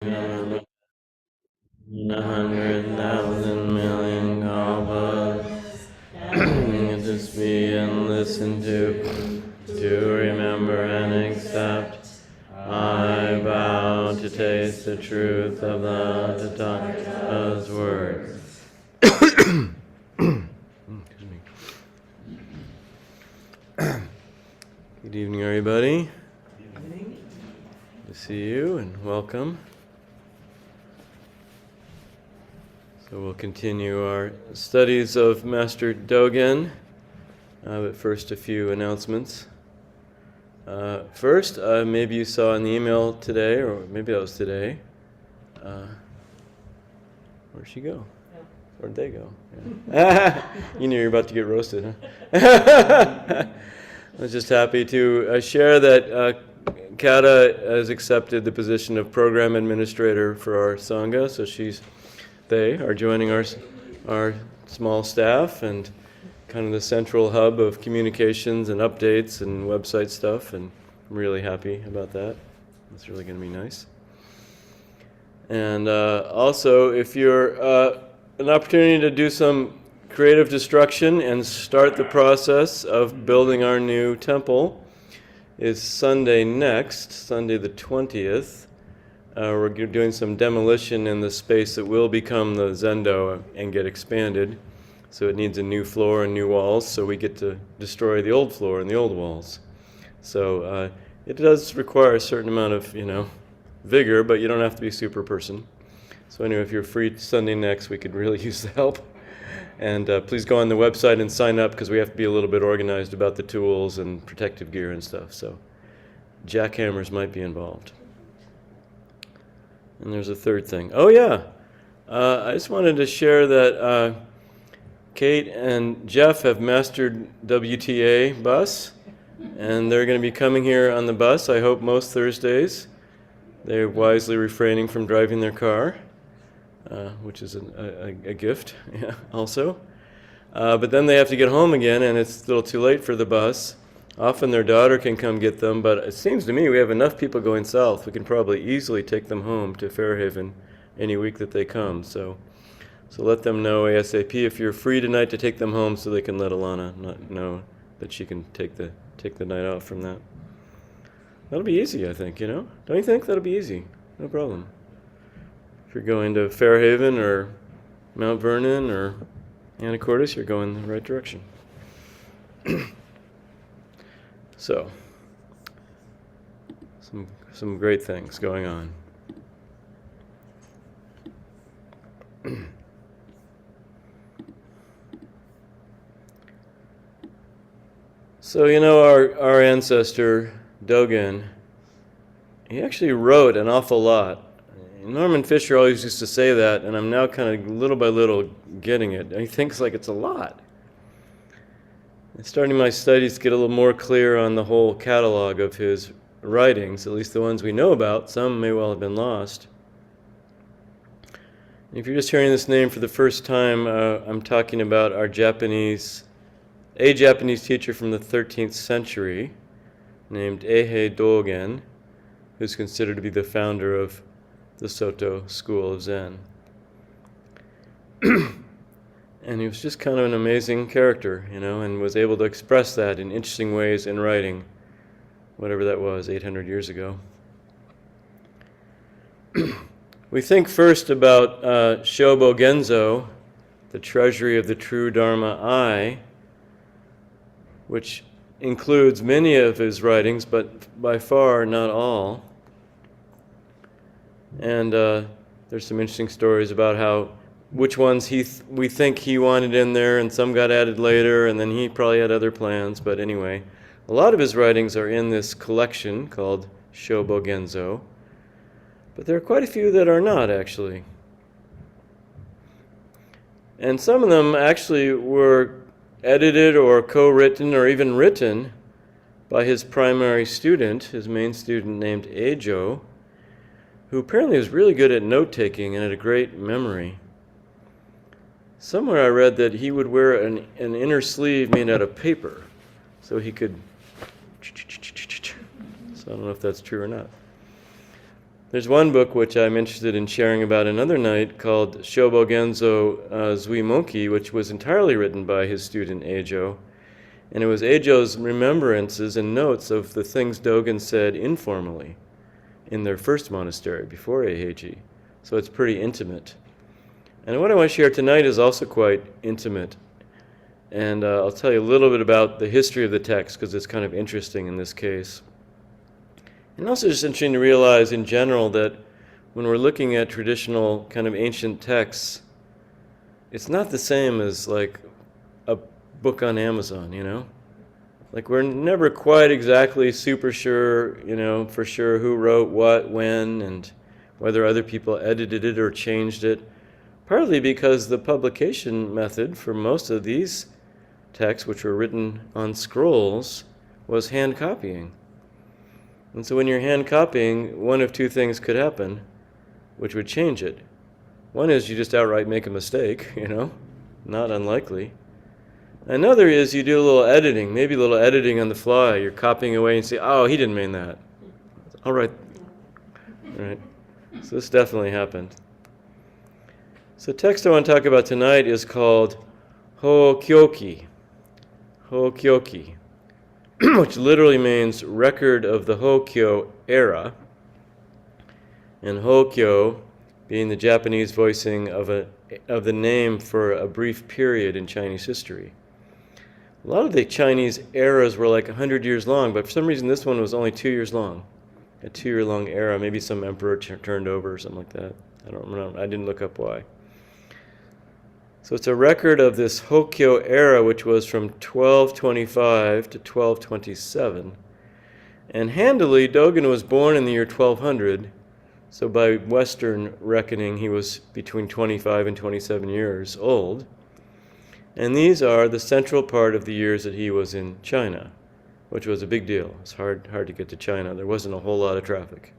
100,000 million kalpas. To see and listen to remember and accept. I vow to taste the truth of the Tathagata's words. Good evening, everybody. Good evening. Good to see you and welcome. So we'll continue our studies of Master Dogen, but first a few announcements. First, maybe you saw an email today, or maybe that was today. Where'd she go? Where'd they go? Yeah. You knew you were about to get roasted, huh? I was just happy to share that Kata has accepted the position of program administrator for our Sangha, so they are joining our small staff and kind of the central hub of communications and updates and website stuff, and I'm really happy about that. It's really going to be nice. And also, if you're an opportunity to do some creative destruction and start the process of building our new temple is Sunday next, Sunday the 20th. We're doing some demolition in the space that will become the Zendo and get expanded. So it needs a new floor and new walls, so we get to destroy the old floor and the old walls. So it does require a certain amount of, vigor, but you don't have to be a super person. So anyway, if you're free Sunday next, we could really use the help. And please go on the website and sign up, because we have to be a little bit organized about the tools and protective gear and stuff. So jackhammers might be involved. And there's a third thing. Oh yeah, I just wanted to share that Kate and Jeff have mastered WTA bus, and they're going to be coming here on the bus, I hope, most Thursdays. They're wisely refraining from driving their car, which is a gift, yeah, also. But then they have to get home again, and it's a little too late for the bus. Often their daughter can come get them, but it seems to me we have enough people going south. We can probably easily take them home to Fairhaven any week that they come. So let them know ASAP if you're free tonight to take them home, so they can let Alana know that she can take the night off from that. That'll be easy, I think, Don't you think? That'll be easy. No problem. If you're going to Fairhaven or Mount Vernon or Anacortes, you're going in the right direction. So, some great things going on. So, our ancestor, Dogen, he actually wrote an awful lot. Norman Fisher always used to say that, and I'm now kind of little by little getting it. He thinks like it's a lot. And starting my studies to get a little more clear on the whole catalog of his writings, at least the ones we know about. Some may well have been lost. And if you're just hearing this name for the first time, I'm talking about a Japanese teacher from the 13th century named Eihei Dogen, who's considered to be the founder of the Sōtō school of Zen. And he was just kind of an amazing character, and was able to express that in interesting ways in writing, whatever that was, 800 years ago. We think first about Shobo Genzo, the treasury of the true Dharma I, which includes many of his writings, but by far not all. And there's some interesting stories about which ones we think he wanted in there, and some got added later, and then he probably had other plans. But anyway, a lot of his writings are in this collection called Shobo Genzo, but there are quite a few that are not, actually. And some of them actually were edited or co-written or even written by his primary student, his main student named Eijo, who apparently was really good at note-taking and had a great memory. Somewhere I read that he would wear an inner sleeve made out of paper, so he could... So I don't know if that's true or not. There's one book which I'm interested in sharing about another night called Shobo Genzo Zui Monki, which was entirely written by his student Eijo. And it was Eijo's remembrances and notes of the things Dogen said informally in their first monastery before Eiheiji. So it's pretty intimate. And what I want to share tonight is also quite intimate. And I'll tell you a little bit about the history of the text because it's kind of interesting in this case. And also just interesting to realize in general that when we're looking at traditional kind of ancient texts, it's not the same as like a book on Amazon, you know? Like we're never quite exactly super sure, you know, for sure who wrote what, when, and whether other people edited it or changed it. Partly because the publication method for most of these texts, which were written on scrolls, was hand copying. And so when you're hand copying, one of two things could happen, which would change it. One is you just outright make a mistake, you know, not unlikely. Another is you do a little editing, maybe a little editing on the fly. You're copying away and say, oh, he didn't mean that. All right. So this definitely happened. So the text I want to talk about tonight is called Hokyoki. Hokyoki. Which literally means record of the Hokyo era, and Hokyo being the Japanese voicing of the name for a brief period in Chinese history. A lot of the Chinese eras were like 100 years long, but for some reason this one was only 2 years long, a 2-year-long era. Maybe some emperor turned over or something like that. I don't remember. I didn't look up why. So it's a record of this Hokyo era, which was from 1225 to 1227. And handily, Dogen was born in the year 1200, so by Western reckoning, he was between 25 and 27 years old. And these are the central part of the years that he was in China, which was a big deal. It's hard to get to China. There wasn't a whole lot of traffic.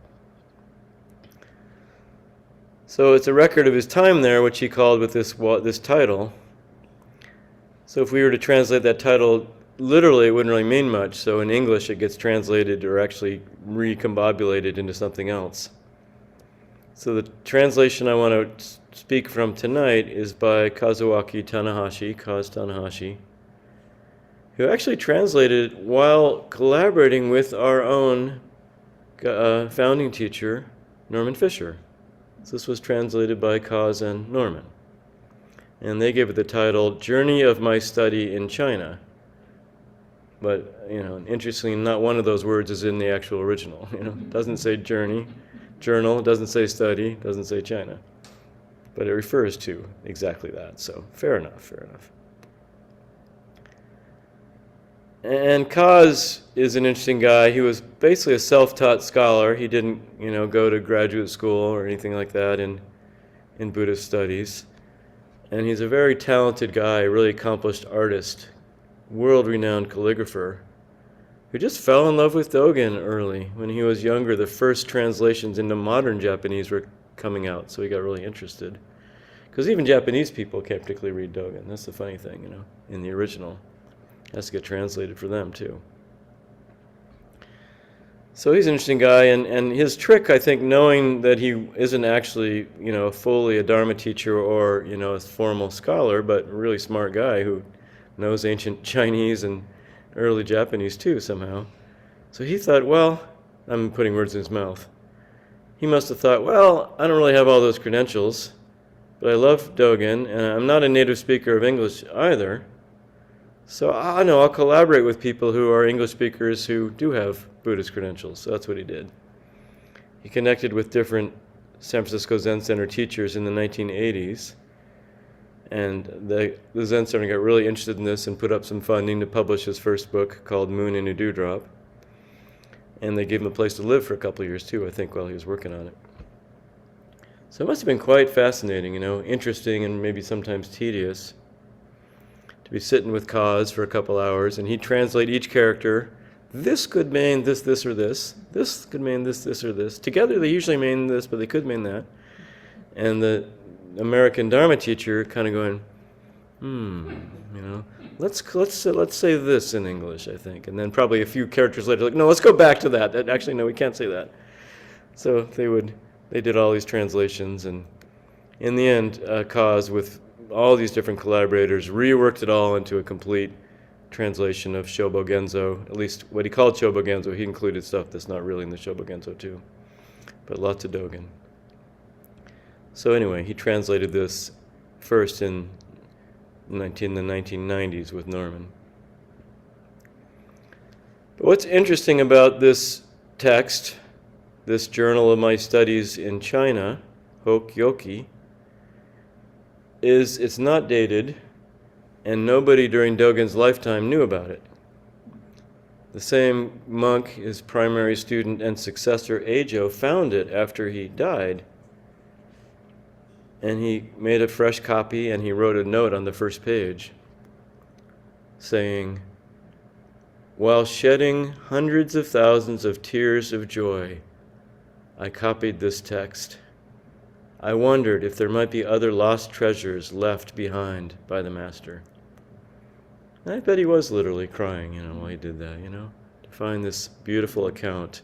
So it's a record of his time there, which he called with this title. So if we were to translate that title literally, it wouldn't really mean much. So in English, it gets translated or actually recombobulated into something else. So the translation I want to speak from tonight is by Kazuaki Tanahashi, Kaz Tanahashi, who actually translated while collaborating with our own founding teacher, Norman Fisher. So this was translated by Kaz and Norman. And they gave it the title, Journey of My Study in China. But, you know, interestingly, not one of those words is in the actual original. You know, it doesn't say journey, journal, it doesn't say study, it doesn't say China. But it refers to exactly that, so fair enough. And Kaz is an interesting guy. He was basically a self-taught scholar. He didn't, you know, go to graduate school or anything like that in Buddhist studies. And he's a very talented guy, a really accomplished artist, world-renowned calligrapher, who just fell in love with Dogen early. When he was younger, the first translations into modern Japanese were coming out, so he got really interested. Because even Japanese people can't particularly read Dogen. That's the funny thing, you know, in the original. It has to get translated for them, too. So he's an interesting guy, and his trick, I think, knowing that he isn't actually, you know, fully a Dharma teacher or, you know, a formal scholar, but a really smart guy who knows ancient Chinese and early Japanese, too, somehow. So he thought, well, I'm putting words in his mouth. He must have thought, well, I don't really have all those credentials, but I love Dogen, and I'm not a native speaker of English either. So I know I'll collaborate with people who are English speakers who do have Buddhist credentials. So that's what he did. He connected with different San Francisco Zen Center teachers in the 1980s. And the Zen Center got really interested in this and put up some funding to publish his first book called Moon in a Dewdrop. And they gave him a place to live for a couple of years too, I think, while he was working on it. So it must have been quite fascinating, you know, interesting and maybe sometimes tedious. Be sitting with Kaz for a couple hours, and he'd translate each character. This could mean this, this, or this. This could mean this, this, or this. Together they usually mean this, but they could mean that. And the American Dharma teacher kind of going, you know, let's say this in English, I think. And then probably a few characters later, like, no, let's go back to that. Actually, no, we can't say that. So they would they did all these translations, and in the end, Kaz, with all these different collaborators, reworked it all into a complete translation of Shobogenzo, at least what he called Shobogenzo. He included stuff that's not really in the Shobogenzo too, but lots of Dogen. So anyway, he translated this first in the 1990s with Norman. But what's interesting about this text, this journal of my studies in China, Hokyoki, is it's not dated, and nobody during Dogen's lifetime knew about it. The same monk, his primary student and successor, Eijo, found it after he died. And he made a fresh copy, and he wrote a note on the first page saying, "While shedding hundreds of thousands of tears of joy, I copied this text. I wondered if there might be other lost treasures left behind by the Master." And I bet he was literally crying, while he did that, to find this beautiful account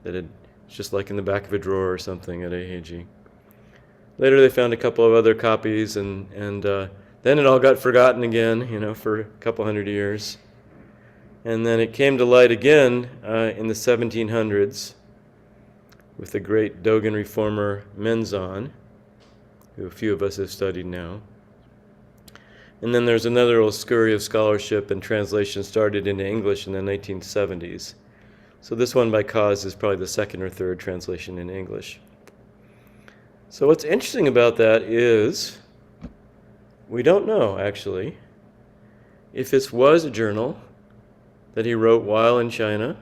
that it's just like in the back of a drawer or something at Eiheiji. Later they found a couple of other copies, and then it all got forgotten again, for a couple hundred years. And then it came to light again in the 1700s with the great Dogen reformer Menzan, who a few of us have studied now. And then there's another little scurry of scholarship and translation started into English in the 1970s. So this one by Kaz is probably the second or third translation in English. So what's interesting about that is we don't know, actually, if this was a journal that he wrote while in China,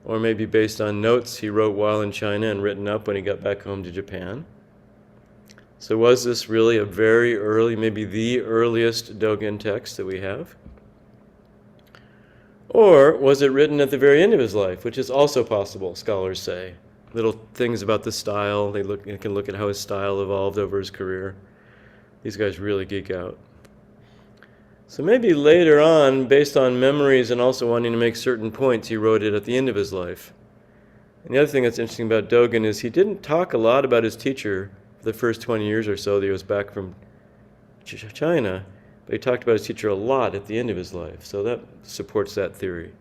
or maybe based on notes he wrote while in China and written up when he got back home to Japan. So was this really a very early, maybe the earliest Dogen text that we have? Or was it written at the very end of his life, which is also possible, scholars say. Little things about the style, they can look at how his style evolved over his career. These guys really geek out. So maybe later on, based on memories and also wanting to make certain points, he wrote it at the end of his life. And the other thing that's interesting about Dogen is he didn't talk a lot about his teacher for the first 20 years or so that he was back from China, but he talked about his teacher a lot at the end of his life. So that supports that theory.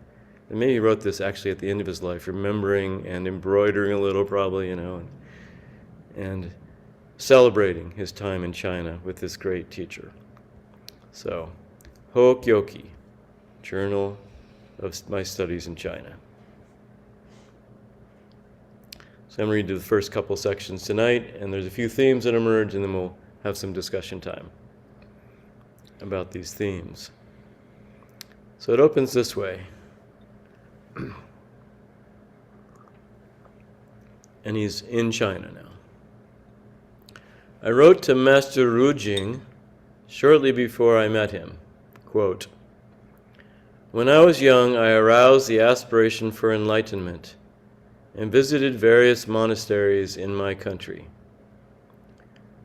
And maybe he wrote this actually at the end of his life, remembering and embroidering a little probably, and celebrating his time in China with this great teacher. So, Hokyoki, Journal of My Studies in China. So I'm going to read the first couple sections tonight, and there's a few themes that emerge, and then we'll have some discussion time about these themes. So it opens this way. And he's in China now. I wrote to Master Ruijing shortly before I met him, quote, "When I was young, I aroused the aspiration for enlightenment and visited various monasteries in my country.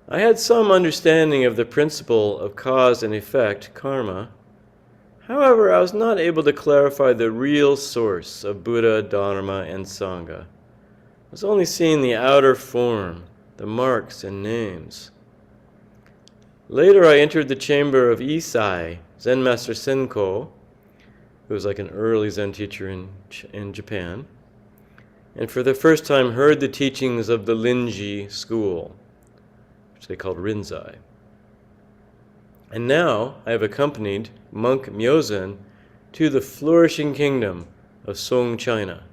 I had some understanding of the principle of cause and effect, karma. However, I was not able to clarify the real source of Buddha, Dharma, and Sangha. I was only seeing the outer form, the marks and names. Later, I entered the chamber of Isai, Zen Master Senko, who was like an early Zen teacher in Japan, and for the first time heard the teachings of the Linji school, which they called Rinzai. And now I have accompanied monk Myozen to the flourishing kingdom of Song China.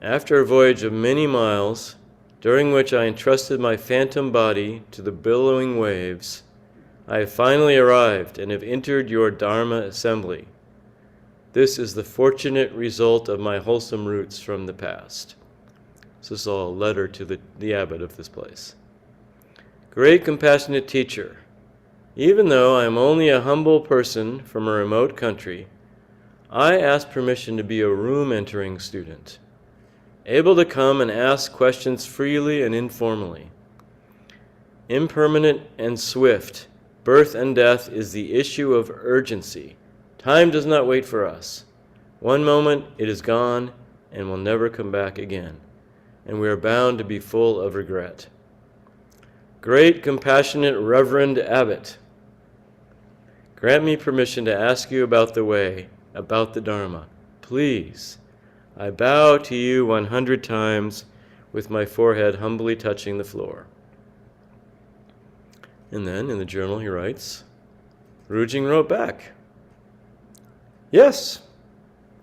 After a voyage of many miles, during which I entrusted my phantom body to the billowing waves, I have finally arrived and have entered your Dharma assembly. This is the fortunate result of my wholesome roots from the past." So this is all a letter to the abbot of this place. "Great compassionate teacher, even though I am only a humble person from a remote country, I ask permission to be a room-entering student, able to come and ask questions freely and informally. Impermanent and swift, birth and death is the issue of urgency. Time does not wait for us. One moment it is gone and will never come back again. and we are bound to be full of regret. Great, compassionate, reverend abbot, grant me permission to ask you about the way, about the Dharma. Please, I bow to you 100 times with my forehead humbly touching the floor. And then in the journal he writes, Ruijing wrote back, yes,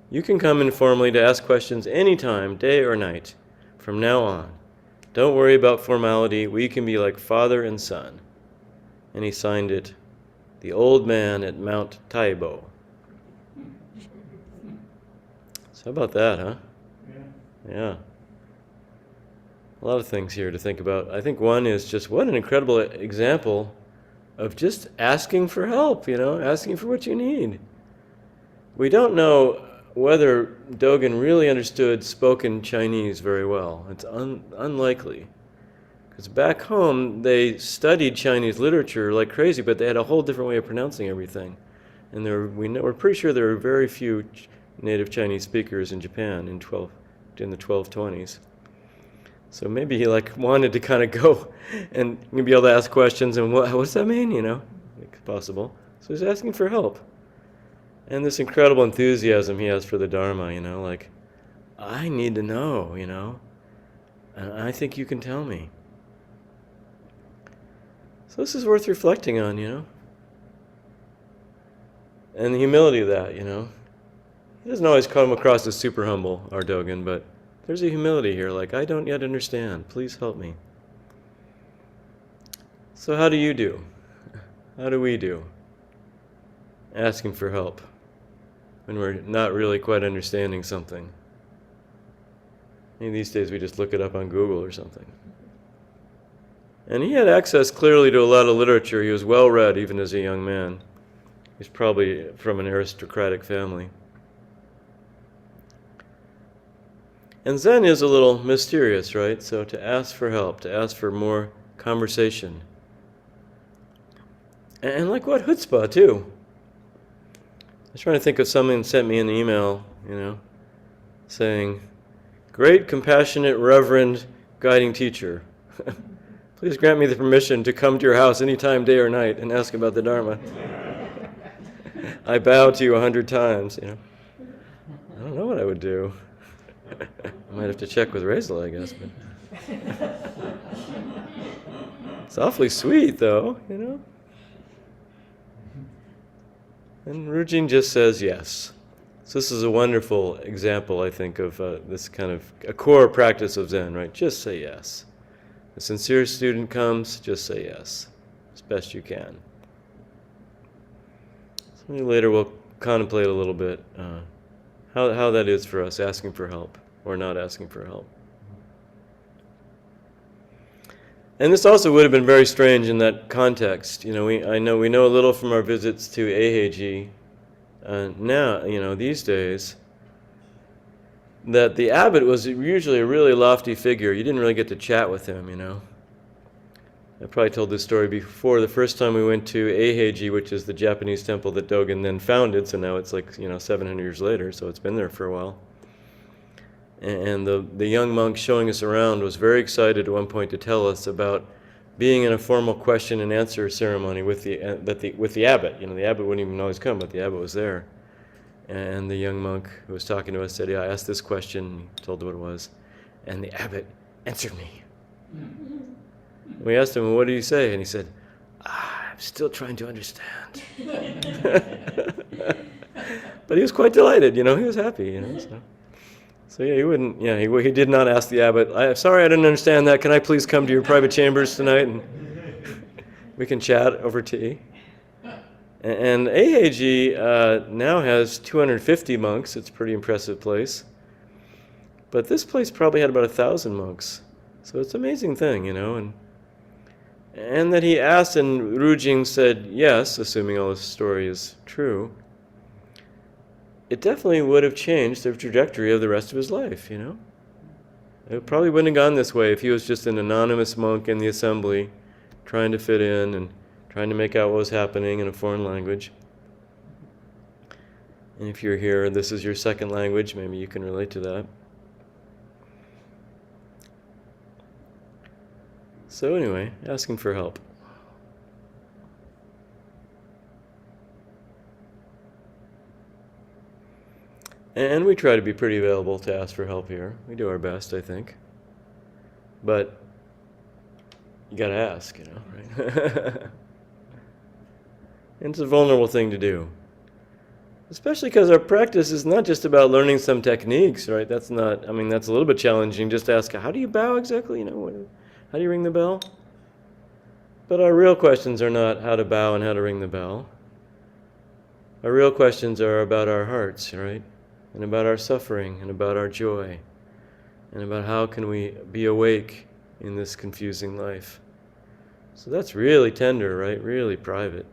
you can come informally to ask questions anytime, day or night, from now on. Don't worry about formality. We can be like father and son. And he signed it, the old man at Mount Taibo. So how about that, huh? Yeah. A lot of things here to think about. I think one is just what an incredible example of just asking for help, asking for what you need. We don't know whether Dogen really understood spoken Chinese very well. It's unlikely. Because back home, they studied Chinese literature like crazy, but they had a whole different way of pronouncing everything. And we're pretty sure there were very few native Chinese speakers in Japan in the 1220s. So maybe he wanted to kind of go and be able to ask questions and what does that mean, It's possible. So he's asking for help. And this incredible enthusiasm he has for the Dharma, I need to know, and I think you can tell me. So this is worth reflecting on, And the humility of that, He doesn't always come across as super humble, our Dogen, but there's a humility here, I don't yet understand. Please help me. So how do you do? How do we do? Asking for help when we're not really quite understanding something. Maybe these days we just look it up on Google or something. And he had access clearly to a lot of literature. He was well read even as a young man. He's probably from an aristocratic family. And Zen is a little mysterious, right? So to ask for help, to ask for more conversation. And like what? Chutzpah, too. I was trying to think of someone sent me an email, saying, great, compassionate, reverend, guiding teacher. Please grant me the permission to come to your house anytime, day or night, and ask about the Dharma. I bow to you 100 times, I don't know what I would do. I might have to check with Razel, I guess. But it's awfully sweet, though, And Ruijing just says yes. So this is a wonderful example, I think, of this kind of a core practice of Zen, right? Just say yes. A sincere student comes, just say yes, as best you can. So maybe later we'll contemplate a little bit how that is for us, asking for help or not asking for help. And this also would have been very strange in that context. We know a little from our visits to Eiheiji. Now, these days, that the abbot was usually a really lofty figure. You didn't really get to chat with him, I probably told this story before. The first time we went to Eiheiji, which is the Japanese temple that Dogen then founded, so now it's 700 years later, so it's been there for a while. And the young monk showing us around was very excited at one point to tell us about being in a formal question and answer ceremony with the abbot. The abbot wouldn't even always come, but the abbot was there. And the young monk who was talking to us said, I asked this question, he told what it was, and the abbot answered me. We asked him, what did he say? And he said, I'm still trying to understand. But he was quite delighted, he was happy, So he did not ask the abbot, sorry I didn't understand that, can I please come to your private chambers tonight and we can chat over tea? And Eiheiji now has 250 monks. It's a pretty impressive place. But this place probably had about 1,000 monks. So it's an amazing thing, and that he asked and Ruijing said yes, assuming all this story is true. It definitely would have changed the trajectory of the rest of his life, It probably wouldn't have gone this way if he was just an anonymous monk in the assembly trying to fit in and trying to make out what was happening in a foreign language. And if you're here and this is your second language, maybe you can relate to that. So anyway, asking for help. And we try to be pretty available to ask for help here. We do our best, I think. But you got to ask, right? And it's a vulnerable thing to do. Especially because our practice is not just about learning some techniques, right? That's not, that's a little bit challenging just to ask, how do you bow exactly? How do you ring the bell? But our real questions are not how to bow and how to ring the bell. Our real questions are about our hearts, right? And about our suffering, and about our joy, and about how can we be awake in this confusing life. So that's really tender, right? Really private.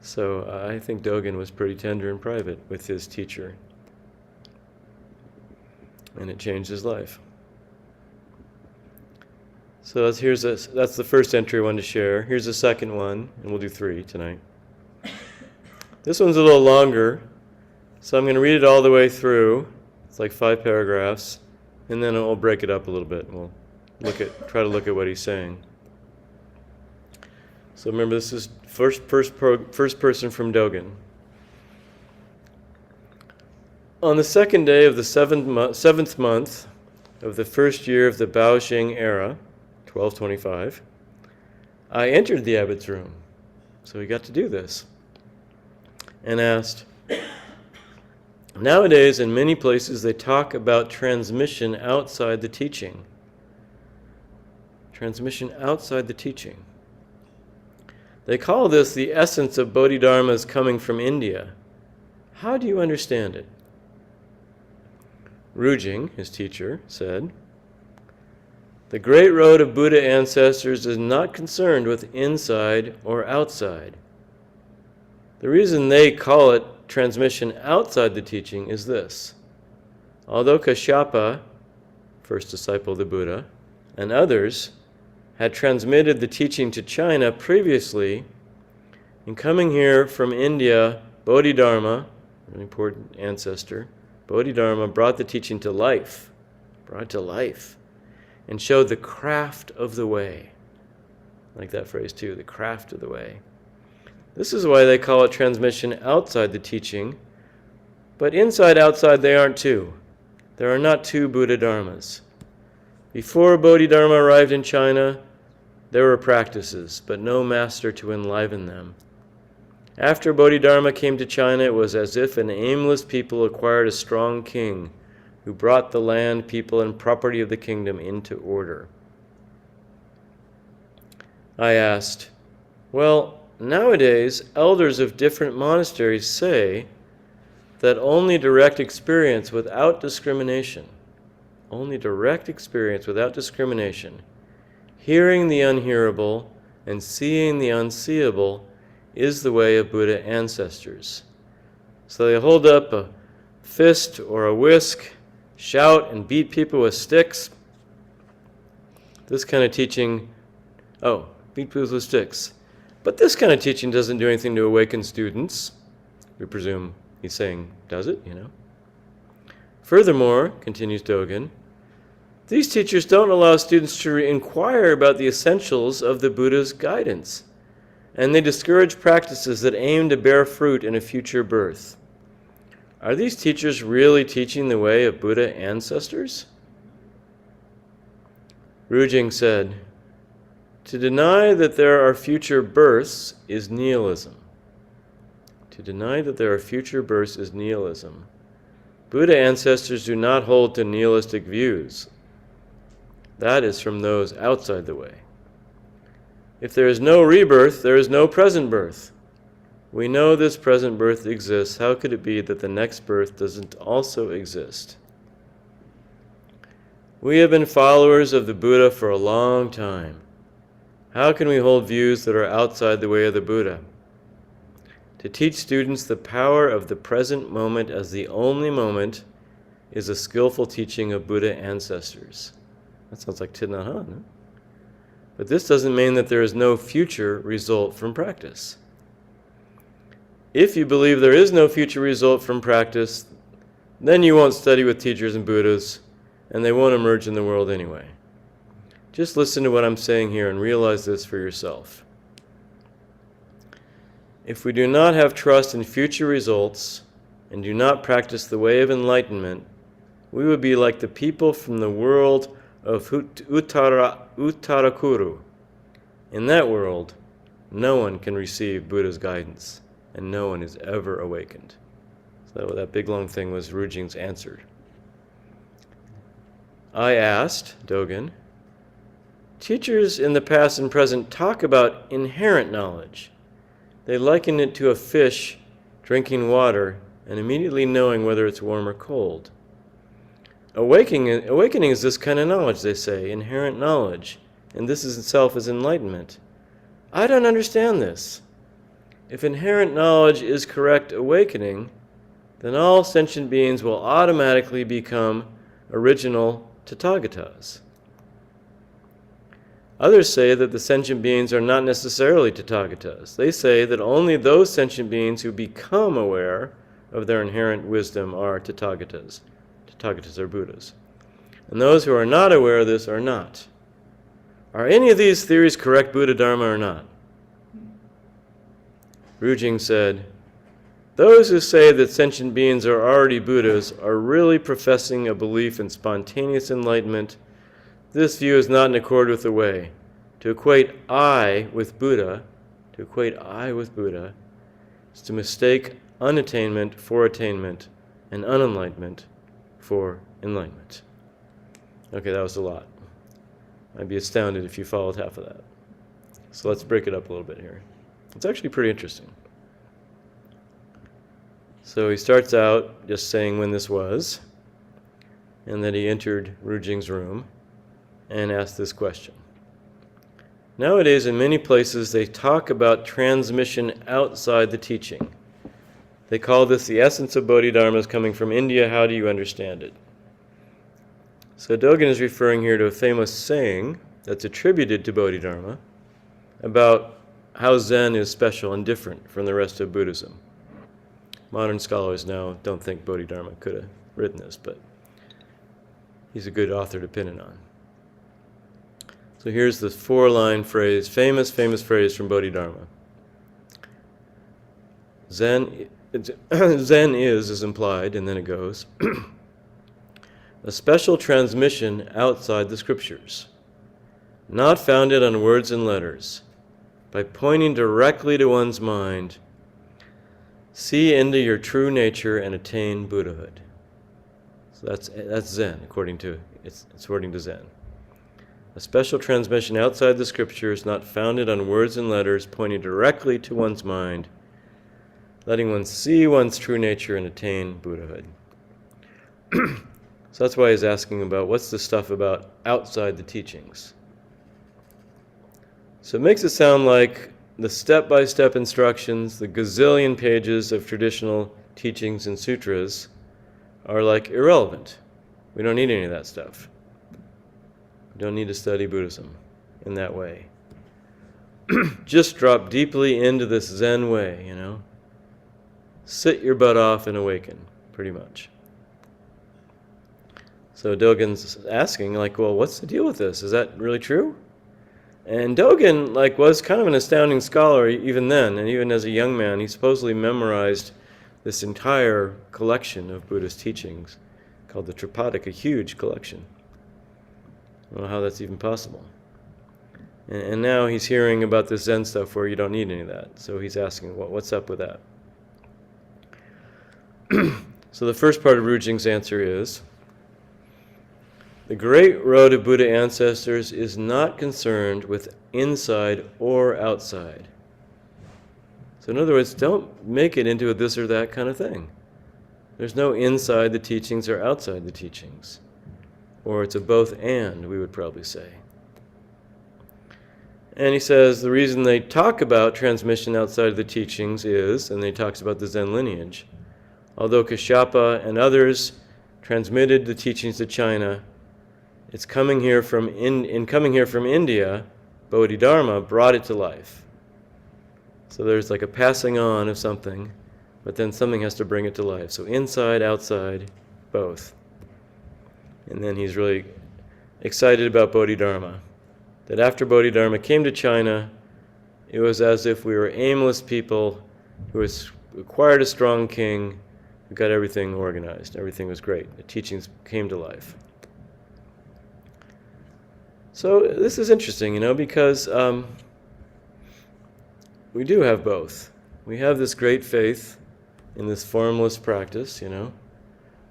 So I think Dogen was pretty tender and private with his teacher. And it changed his life. So that's the first entry I wanted to share. Here's the second one, and we'll do 3 tonight. This one's a little longer. So I'm going to read it all the way through. It's like 5 paragraphs, and then I'll break it up a little bit, and we'll try to look at what he's saying. So remember, this is first person from Dogen. On the second day of the seventh month of the first year of the Baoxing era, 1225, I entered the abbot's room. So he got to do this, and asked, nowadays, in many places, they talk about transmission outside the teaching. Transmission outside the teaching. They call this the essence of Bodhidharmas coming from India. How do you understand it? Ruijing, his teacher, said, the great road of Buddha ancestors is not concerned with inside or outside. The reason they call it transmission outside the teaching is this. Although Kashyapa, first disciple of the Buddha, and others had transmitted the teaching to China previously, in coming here from India, Bodhidharma, an important ancestor, Bodhidharma brought the teaching to life, and showed the craft of the way. I like that phrase too, the craft of the way. This is why they call it transmission outside the teaching, but outside they aren't two. There are not 2 Buddha Dharmas. Before Bodhidharma arrived in China, there were practices, but no master to enliven them. After Bodhidharma came to China, it was as if an aimless people acquired a strong king who brought the land, people, and property of the kingdom into order. I asked, well, nowadays, elders of different monasteries say that only direct experience without discrimination, hearing the unhearable and seeing the unseeable is the way of Buddha ancestors. So they hold up a fist or a whisk, shout and beat people with sticks. This kind of teaching, beat people with sticks. But this kind of teaching doesn't do anything to awaken students. We presume he's saying, does it, Furthermore, continues Dogen, these teachers don't allow students to inquire about the essentials of the Buddha's guidance, and they discourage practices that aim to bear fruit in a future birth. Are these teachers really teaching the way of Buddha ancestors? Ruijing said, to deny that there are future births is nihilism. Buddha ancestors do not hold to nihilistic views. That is from those outside the way. If there is no rebirth, there is no present birth. We know this present birth exists. How could it be that the next birth doesn't also exist? We have been followers of the Buddha for a long time. How can we hold views that are outside the way of the Buddha? To teach students the power of the present moment as the only moment is a skillful teaching of Buddha ancestors. That sounds like Thich Nhat Hanh, no? But this doesn't mean that there is no future result from practice. If you believe there is no future result from practice, then you won't study with teachers and Buddhas, and they won't emerge in the world anyway. Just listen to what I'm saying here and realize this for yourself. If we do not have trust in future results and do not practice the way of enlightenment, we would be like the people from the world of Uttarakuru. In that world, no one can receive Buddha's guidance, and no one is ever awakened. So that big long thing was Ruijing's answer. I asked, Dogen, teachers in the past and present talk about inherent knowledge. They liken it to a fish drinking water and immediately knowing whether it's warm or cold. Awakening is this kind of knowledge, they say, inherent knowledge, and this is itself is enlightenment. I don't understand this. If inherent knowledge is correct awakening, then all sentient beings will automatically become original Tathagatas. Others say that the sentient beings are not necessarily Tathagatas. They say that only those sentient beings who become aware of their inherent wisdom are Tathagatas. Tathagatas are Buddhas. And those who are not aware of this are not. Are any of these theories correct, Buddha Dharma, or not? Ruijing said, those who say that sentient beings are already Buddhas are really professing a belief in spontaneous enlightenment. This view is not in accord with the way. To equate I with Buddha is to mistake unattainment for attainment and unenlightenment for enlightenment. Okay, that was a lot. I'd be astounded if you followed half of that. So let's break it up a little bit here. It's actually pretty interesting. So he starts out just saying when this was, and that he entered Ruijing's room and asked this question. Nowadays, in many places, they talk about transmission outside the teaching. They call this the essence of Bodhidharmas coming from India. How do you understand it? So Dogen is referring here to a famous saying that's attributed to Bodhidharma about how Zen is special and different from the rest of Buddhism. Modern scholars now don't think Bodhidharma could have written this, but he's a good author to pin it on. So here's the four-line phrase, famous phrase from Bodhidharma. Zen is implied, and then it goes, a special transmission outside the scriptures, not founded on words and letters. By pointing directly to one's mind, see into your true nature and attain Buddhahood. So that's Zen, according to Zen. A special transmission outside the scriptures, not founded on words and letters, pointing directly to one's mind, letting one see one's true nature and attain Buddhahood. So that's why he's asking about what's the stuff about outside the teachings. So it makes it sound like the step-by-step instructions, the gazillion pages of traditional teachings and sutras are like irrelevant. We don't need any of that stuff. We don't need to study Buddhism in that way. Just drop deeply into this Zen way, Sit your butt off and awaken, pretty much. So Dogen's asking, well, what's the deal with this? Is that really true? And Dogen, was kind of an astounding scholar even then, and even as a young man, he supposedly memorized this entire collection of Buddhist teachings called the Tripitaka, a huge collection. I don't know how that's even possible. And now he's hearing about this Zen stuff where you don't need any of that. So he's asking, what's up with that? So the first part of Ruijing's answer is, the great road of Buddha ancestors is not concerned with inside or outside. So in other words, don't make it into a this or that kind of thing. There's no inside the teachings or outside the teachings. Or it's a both and, we would probably say. And he says the reason they talk about transmission outside of the teachings is, and he talks about the Zen lineage, although Kashyapa and others transmitted the teachings to China, it's coming here from India, Bodhidharma brought it to life. So there's like a passing on of something, but then something has to bring it to life. So inside, outside, both. And then he's really excited about Bodhidharma. that after Bodhidharma came to China, it was as if we were aimless people who acquired a strong king, who got everything organized. Everything was great. The teachings came to life. So this is interesting, because we do have both. We have this great faith in this formless practice, When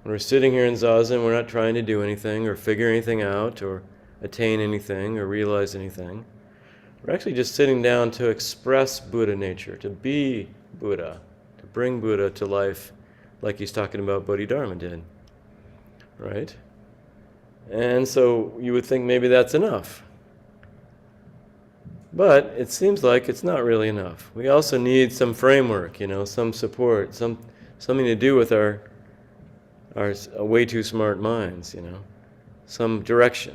we're sitting here in Zazen, we're not trying to do anything or figure anything out or attain anything or realize anything. We're actually just sitting down to express Buddha nature, to be Buddha, to bring Buddha to life like he's talking about Bodhidharma did, right? And so you would think maybe that's enough. But it seems like it's not really enough. We also need some framework, some support, something to do with our way too smart minds, some direction.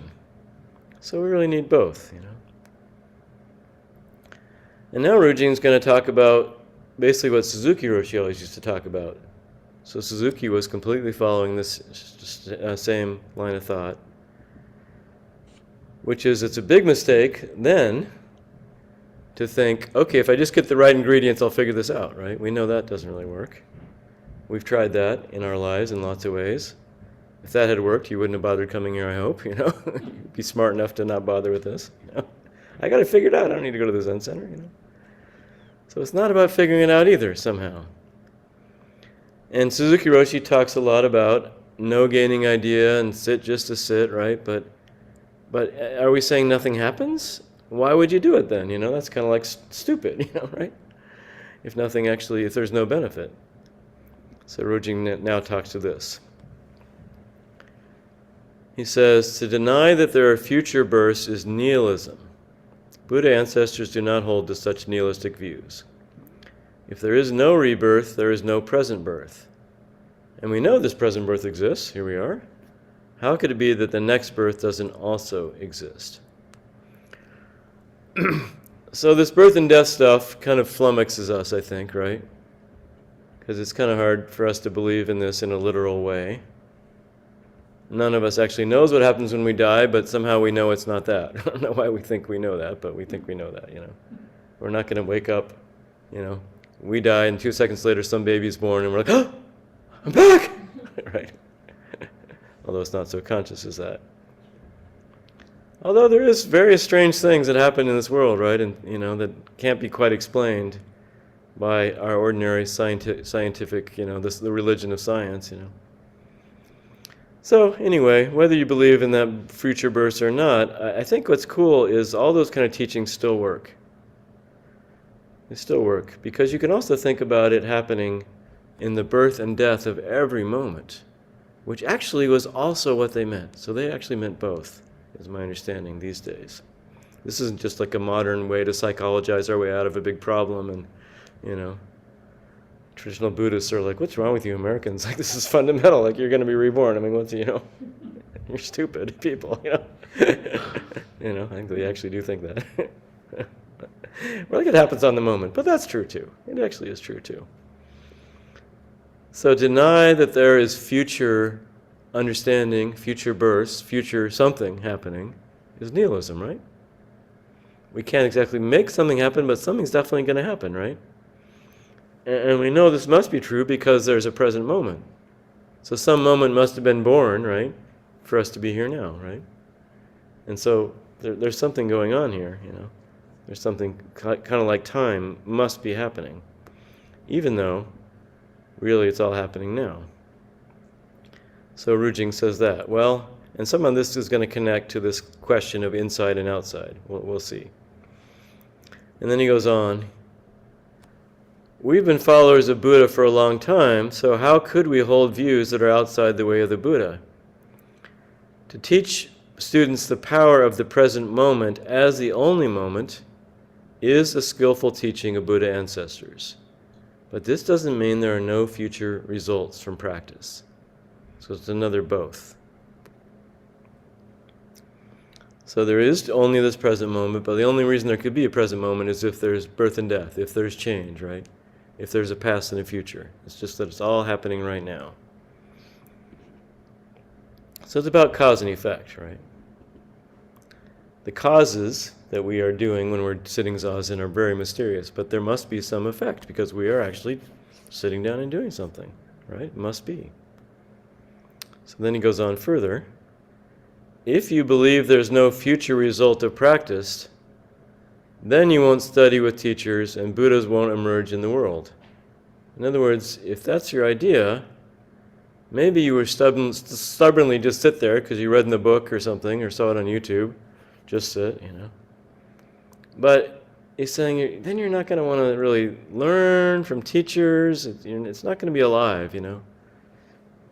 So we really need both, And now Ruijing's going to talk about basically what Suzuki Roshi always used to talk about. So Suzuki was completely following this same line of thought, which is it's a big mistake then to think, okay, if I just get the right ingredients, I'll figure this out, right? We know that doesn't really work. We've tried that in our lives in lots of ways. If that had worked, you wouldn't have bothered coming here, I hope, You'd be smart enough to not bother with this, I got it figured out. I don't need to go to the Zen Center, So it's not about figuring it out either, somehow. And Suzuki Roshi talks a lot about no gaining idea and sit just to sit, right? But are we saying nothing happens? Why would you do it then? That's kind of like stupid, right? If there's no benefit. So Ruijing now talks to this. He says, to deny that there are future births is nihilism. Buddha ancestors do not hold to such nihilistic views. If there is no rebirth, there is no present birth. And we know this present birth exists. Here we are. How could it be that the next birth doesn't also exist? So this birth and death stuff kind of flummoxes us, I think, right? Because it's kind of hard for us to believe in this in a literal way. None of us actually knows what happens when we die, but somehow we know it's not that. I don't know why we think we know that, but we think we know that, We're not going to wake up, We die, and 2 seconds later some baby is born, and we're like, oh, I'm back! Right? Although it's not so conscious as that. Although there is various strange things that happen in this world, right? And, that can't be quite explained by our ordinary scientific, the religion of science, So anyway, whether you believe in that future births or not, I think what's cool is all those kind of teachings still work. They still work, because you can also think about it happening in the birth and death of every moment, which actually was also what they meant. So they actually meant both, is my understanding these days. This isn't just like a modern way to psychologize our way out of a big problem, and, traditional Buddhists are like, what's wrong with you Americans? Like, this is fundamental, like you're going to be reborn. I mean, you're stupid people, I think they actually do think that. Well, like it happens on the moment, but that's true too. It actually is true too. So deny that there is future understanding, future births, future something happening is nihilism, right? We can't exactly make something happen, but something's definitely going to happen, right? And we know this must be true because there's a present moment. So some moment must have been born, right, for us to be here now, right? And so there's something going on here, There's something kind of like time must be happening, even though really it's all happening now. So Ruijing says that. Well, and some of this is going to connect to this question of inside and outside. We'll see. And then he goes on. We've been followers of Buddha for a long time, so how could we hold views that are outside the way of the Buddha? To teach students the power of the present moment as the only moment is a skillful teaching of Buddha ancestors. But this doesn't mean there are no future results from practice. So it's another both. So there is only this present moment, but the only reason there could be a present moment is if there's birth and death, if there's change, right? If there's a past and a future. It's just that it's all happening right now. So it's about cause and effect, right? the causes that we are doing when we're sitting zazen are very mysterious, but there must be some effect because we are actually sitting down and doing something, right? It must be. So then he goes on further. If you believe there's no future result of practice, then you won't study with teachers and Buddhas won't emerge in the world. In other words, if that's your idea, maybe you were stubbornly just sit there because you read in the book or something or saw it on YouTube. Just sit, But he's saying then you're not going to want to really learn from teachers. It's not going to be alive,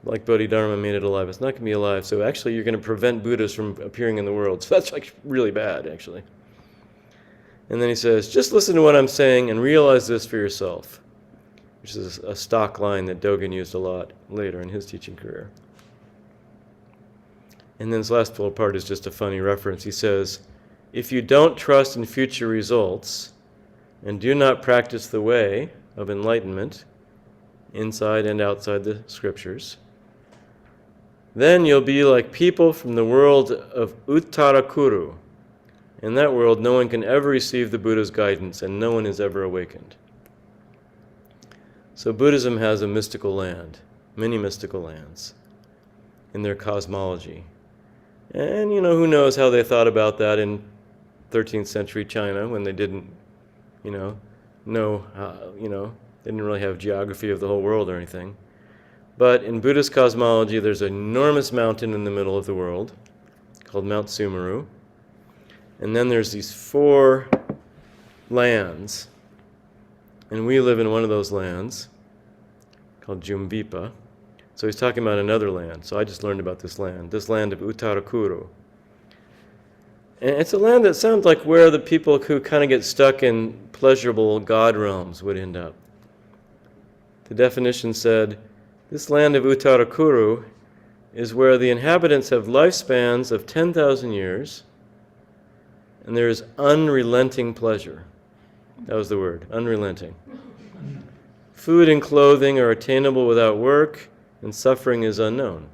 Like Bodhidharma made it alive. It's not going to be alive. So actually you're going to prevent Buddhas from appearing in the world. So that's like really bad, actually. And then he says, just listen to what I'm saying and realize this for yourself, which is a stock line that Dogen used a lot later in his teaching career. And then this last little part is just a funny reference. He says, if you don't trust in future results and do not practice the way of enlightenment, inside and outside the scriptures, then you'll be like people from the world of Uttarakuru. In that world, no one can ever receive the Buddha's guidance, and no one is ever awakened. So Buddhism has a mystical land, many mystical lands, in their cosmology. And, who knows how they thought about that in 13th century China when they didn't, know how, they didn't really have geography of the whole world or anything. But in Buddhist cosmology, there's an enormous mountain in the middle of the world called Mount Sumeru. And then there's these 4 lands. And we live in one of those lands called Jumvipa. So he's talking about another land. So I just learned about this land of Uttarakuru. And it's a land that sounds like where the people who kind of get stuck in pleasurable God realms would end up. The definition said, this land of Uttarakuru is where the inhabitants have lifespans of 10,000 years, and there is unrelenting pleasure. That was the word, unrelenting. Food and clothing are attainable without work, and suffering is unknown.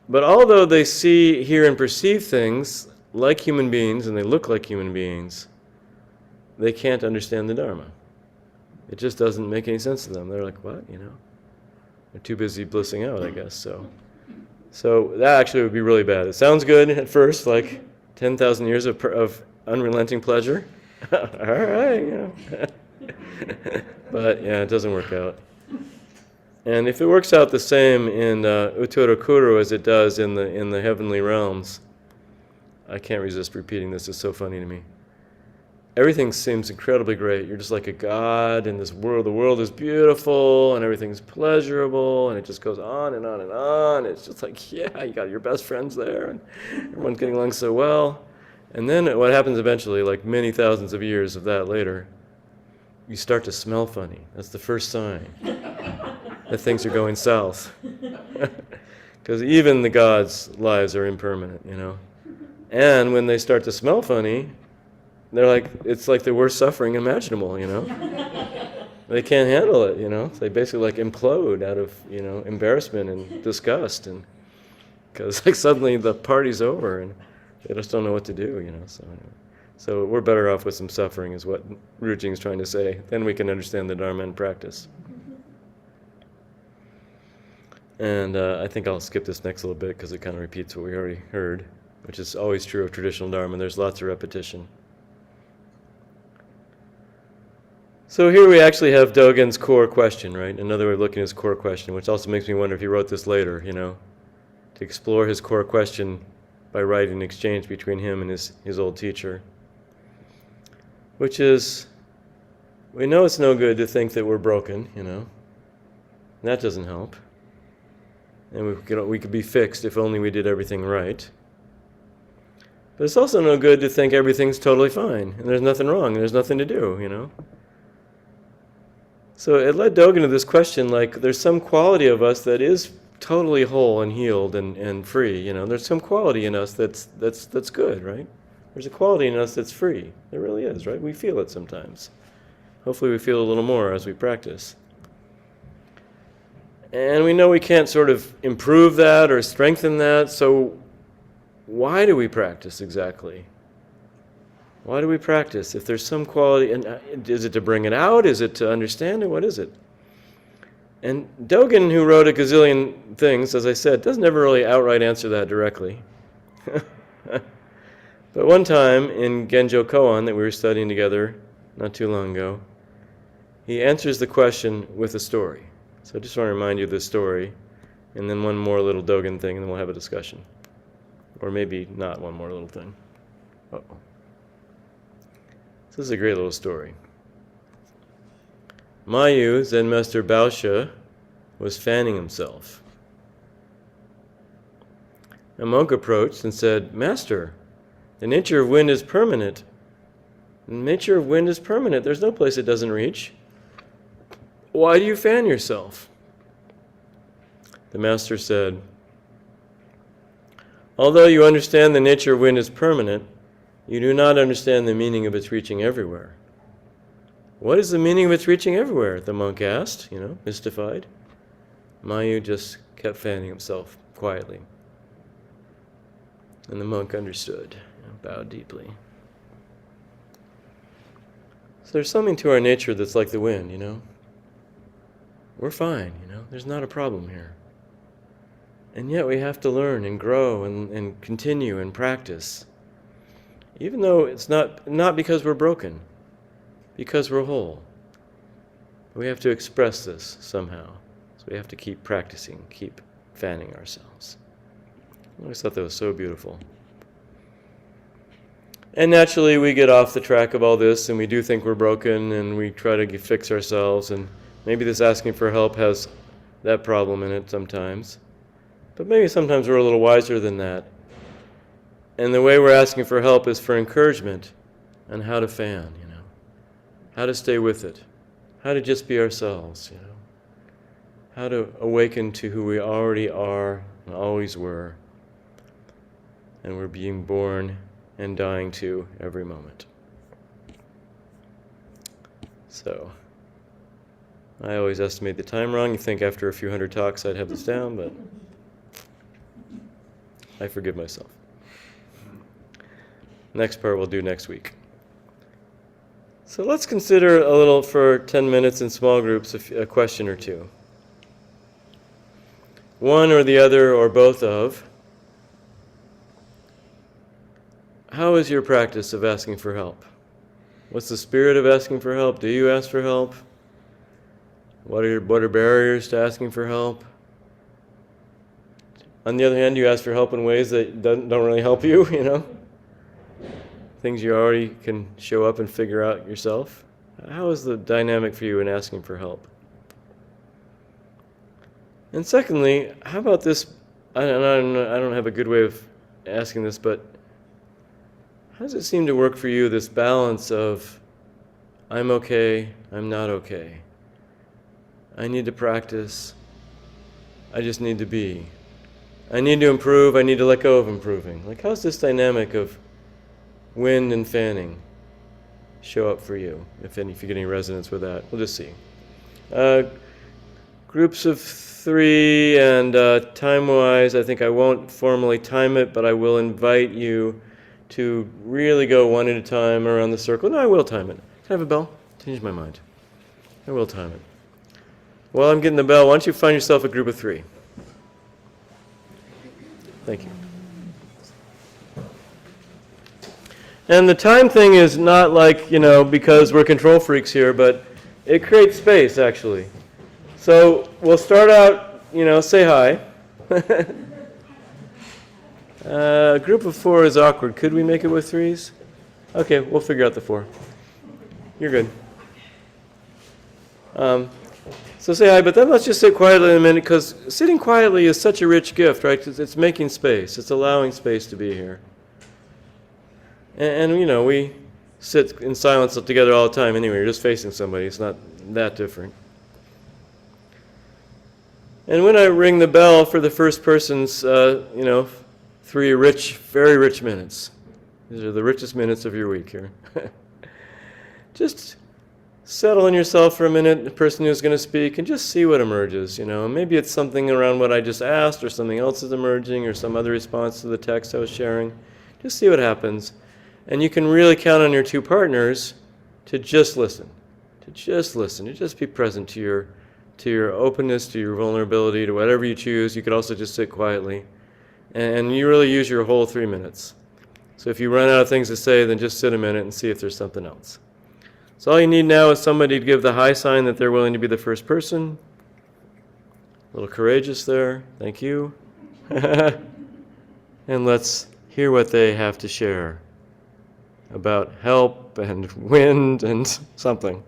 But although they see, hear, and perceive things like human beings, and they look like human beings, they can't understand the Dharma. It just doesn't make any sense to them. They're like, what? They're too busy blissing out, I guess. So that actually would be really bad. It sounds good at first, like 10,000 years of unrelenting pleasure. All right, But yeah, it doesn't work out. And if it works out the same in Uttarakuru as it does in the heavenly realms, I can't resist repeating this. It's so funny to me. Everything seems incredibly great. You're just like a god in this world. The world is beautiful and everything's pleasurable, and it just goes on and on and on. It's just like, yeah, you got your best friends there, and everyone's getting along so well. And then what happens eventually, like many thousands of years of that later, you start to smell funny. That's the first sign that things are going south. Because even the gods' lives are impermanent, And when they start to smell funny, they're like, it's like the worst suffering imaginable, They can't handle it, So they basically like implode out of, embarrassment and disgust, and because like suddenly the party's over and they just don't know what to do, So we're better off with some suffering, is what Ruijing is trying to say. Then we can understand the Dharma in practice. And I think I'll skip this next little bit because it kind of repeats what we already heard, which is always true of traditional Dharma. There's lots of repetition. So here we actually have Dogen's core question, right? Another way of looking at his core question, which also makes me wonder if he wrote this later, to explore his core question by writing an exchange between him and his old teacher, which is, we know it's no good to think that we're broken, That doesn't help. And we could be fixed if only we did everything right. But it's also no good to think everything's totally fine, and there's nothing wrong, and there's nothing to do, So it led Dogen to this question, like, there's some quality of us that is totally whole and healed and free, There's some quality in us that's good, right? There's a quality in us that's free. There really is, right? We feel it sometimes. Hopefully we feel a little more as we practice. And we know we can't sort of improve that or strengthen that, so why do we practice exactly? Why do we practice? If there's some quality, and is it to bring it out? Is it to understand it? What is it? And Dogen, who wrote a gazillion things, as I said, doesn't ever really outright answer that directly. But one time in Genjo Koan that we were studying together not too long ago, he answers the question with a story. So I just want to remind you of this story, and then one more little Dogen thing, and then we'll have a discussion. Or maybe not one more little thing. Uh-oh. This is a great little story. Mayu, Zen Master Baosha, was fanning himself. A monk approached and said, "Master, the nature of wind is permanent. The nature of wind is permanent. There's no place it doesn't reach. Why do you fan yourself?" The master said, "Although you understand the nature of wind is permanent, you do not understand the meaning of its reaching everywhere." "What is the meaning of its reaching everywhere?" the monk asked, mystified. Mayu just kept fanning himself quietly. And the monk understood, bowed deeply. So there's something to our nature that's like the wind, We're fine, There's not a problem here. And yet we have to learn and grow and continue and practice. Even though it's not because we're broken, because we're whole. We have to express this somehow. So we have to keep practicing, keep fanning ourselves. I always thought that was so beautiful. And naturally we get off the track of all this and we do think we're broken and we try to fix ourselves, and maybe this asking for help has that problem in it sometimes. But maybe sometimes we're a little wiser than that. And the way we're asking for help is for encouragement on how to fan, how to stay with it, how to just be ourselves, how to awaken to who we already are and always were, and we're being born and dying to every moment. So, I always estimate the time wrong. You think after a few hundred talks I'd have this down, but I forgive myself. Next part we'll do next week. So let's consider a little for 10 minutes in small groups a question or two. One or the other or both of. How is your practice of asking for help? What's the spirit of asking for help? Do you ask for help? What are barriers to asking for help? On the other hand, you ask for help in ways that don't really help you, Things you already can show up and figure out yourself. How is the dynamic for you in asking for help? And secondly, how about this? I don't have a good way of asking this, but how does it seem to work for you, this balance of I'm okay, I'm not okay. I need to practice. I just need to be. I need to improve, I need to let go of improving. How's this dynamic of wind and fanning show up for you, if you get any resonance with that? We'll just see. Groups of 3, and time-wise, I think I won't formally time it, but I will invite you to really go one at a time around the circle. No, I will time it. Can I have a bell? Change my mind. I will time it. While I'm getting the bell, why don't you find yourself a group of 3? Thank you. And the time thing is not because we're control freaks here, but it creates space, actually. So we'll start out, say hi. A group of 4 is awkward. Could we make it with 3s? Okay, we'll figure out the 4. You're good. So say hi, but then let's just sit quietly in a minute, because sitting quietly is such a rich gift, right? It's making space. It's allowing space to be here. And we sit in silence together all the time anyway. You're just facing somebody. It's not that different. And when I ring the bell for the first person's, 3 rich, very rich minutes. These are the richest minutes of your week here. Just settle in yourself for a minute, the person who's going to speak, and just see what emerges. Maybe it's something around what I just asked, or something else is emerging, or some other response to the text I was sharing. Just see what happens. And you can really count on your two partners to just listen, to just be present to your openness, to your vulnerability, to whatever you choose. You could also just sit quietly. And you really use your whole 3 minutes. So if you run out of things to say, then just sit a minute and see if there's something else. So all you need now is somebody to give the high sign that they're willing to be the first person. A little courageous there. Thank you. And let's hear what they have to share about help and wind and something.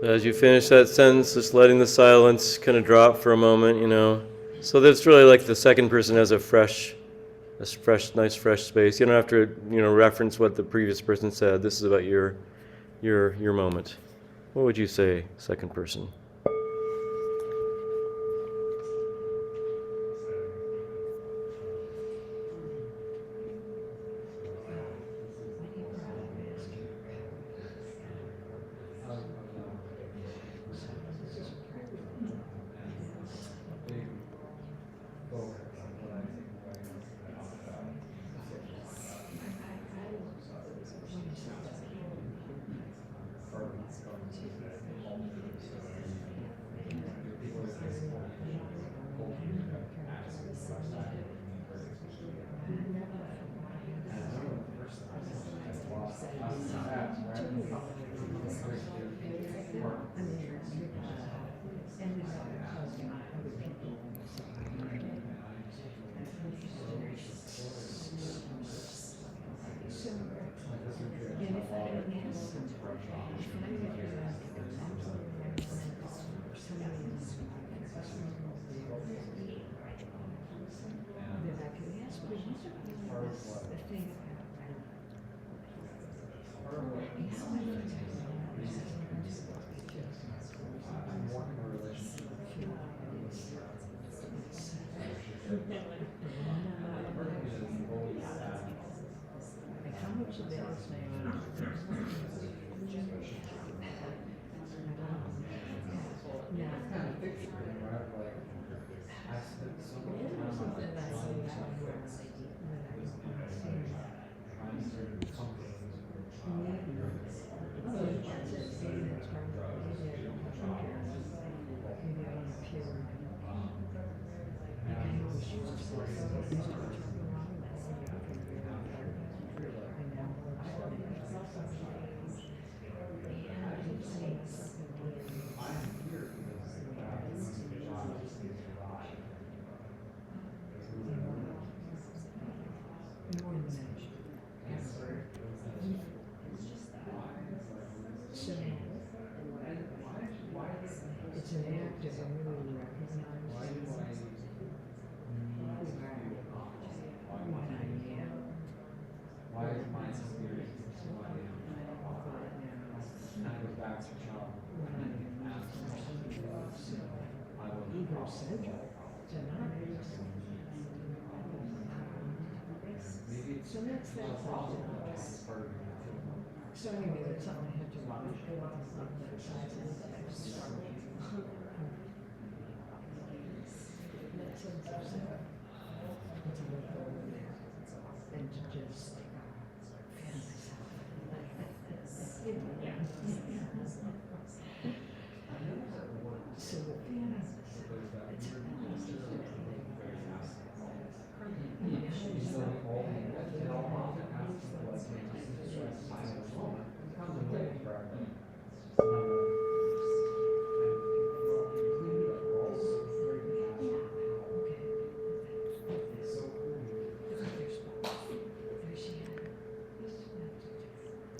So as you finish that sentence, just letting the silence kind of drop for a moment, So that's really like the second person has a nice fresh space. You don't have to, reference what the previous person said. This is about your moment. What would you say, second person?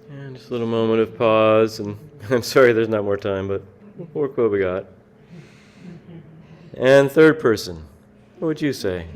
And just a little moment of pause, and I'm sorry there's not more time, but we'll work what we got. And third person, what would you say?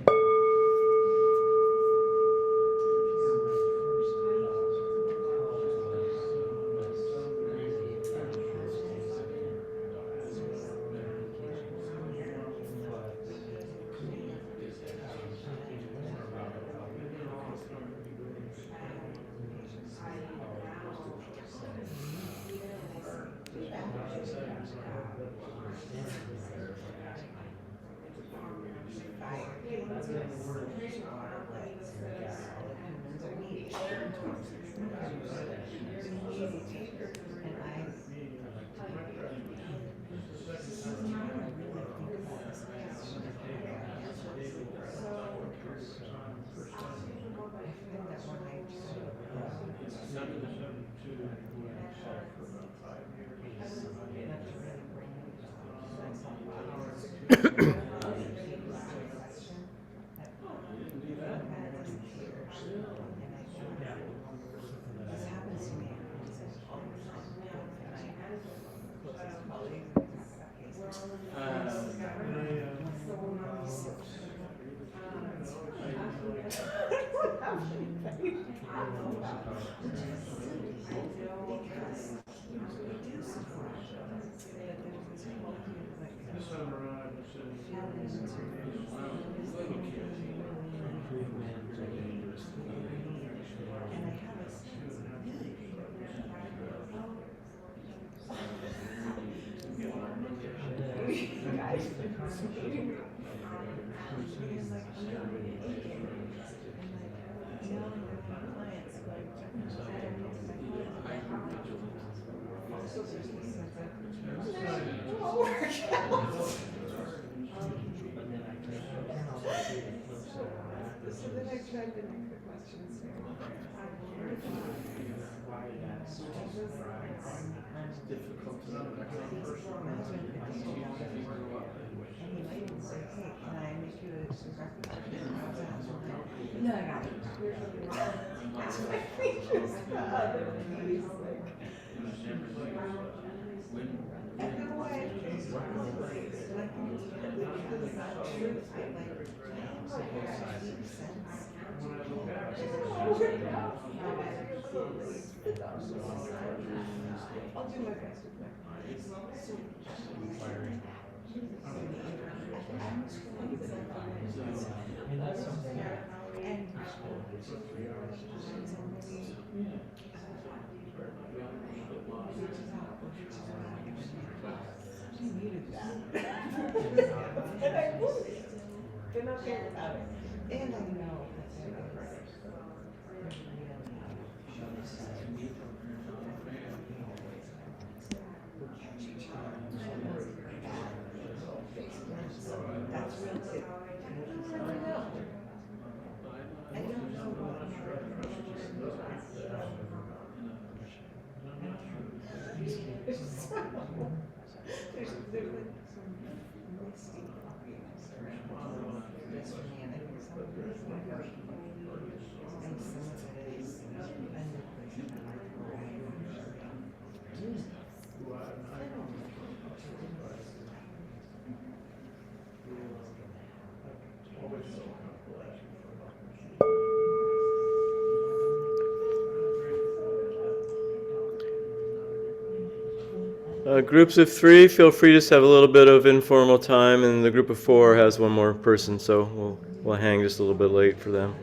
Groups of 3, feel free to just have a little bit of informal time, and the group of 4 has one more person, so we'll hang just a little bit late for them.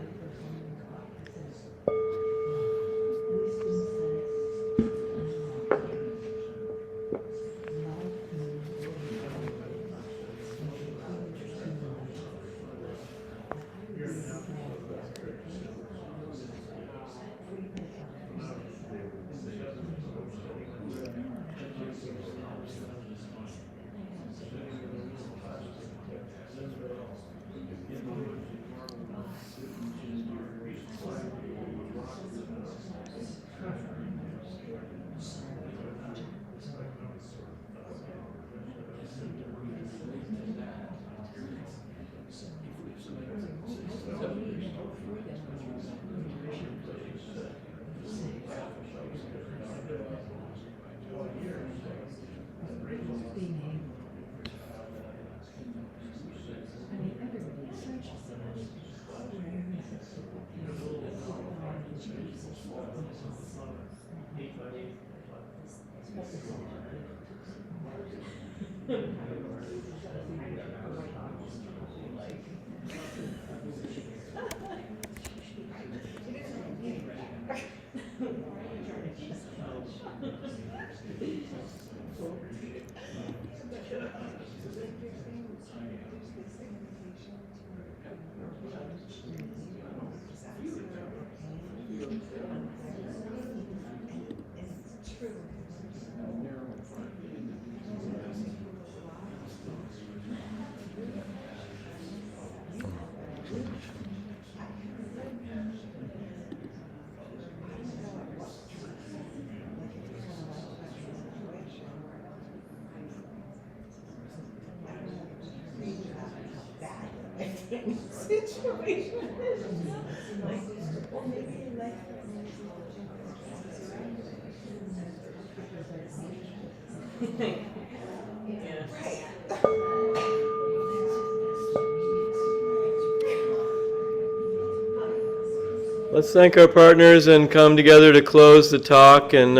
Let's thank our partners and come together to close the talk and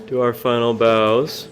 do our final bows.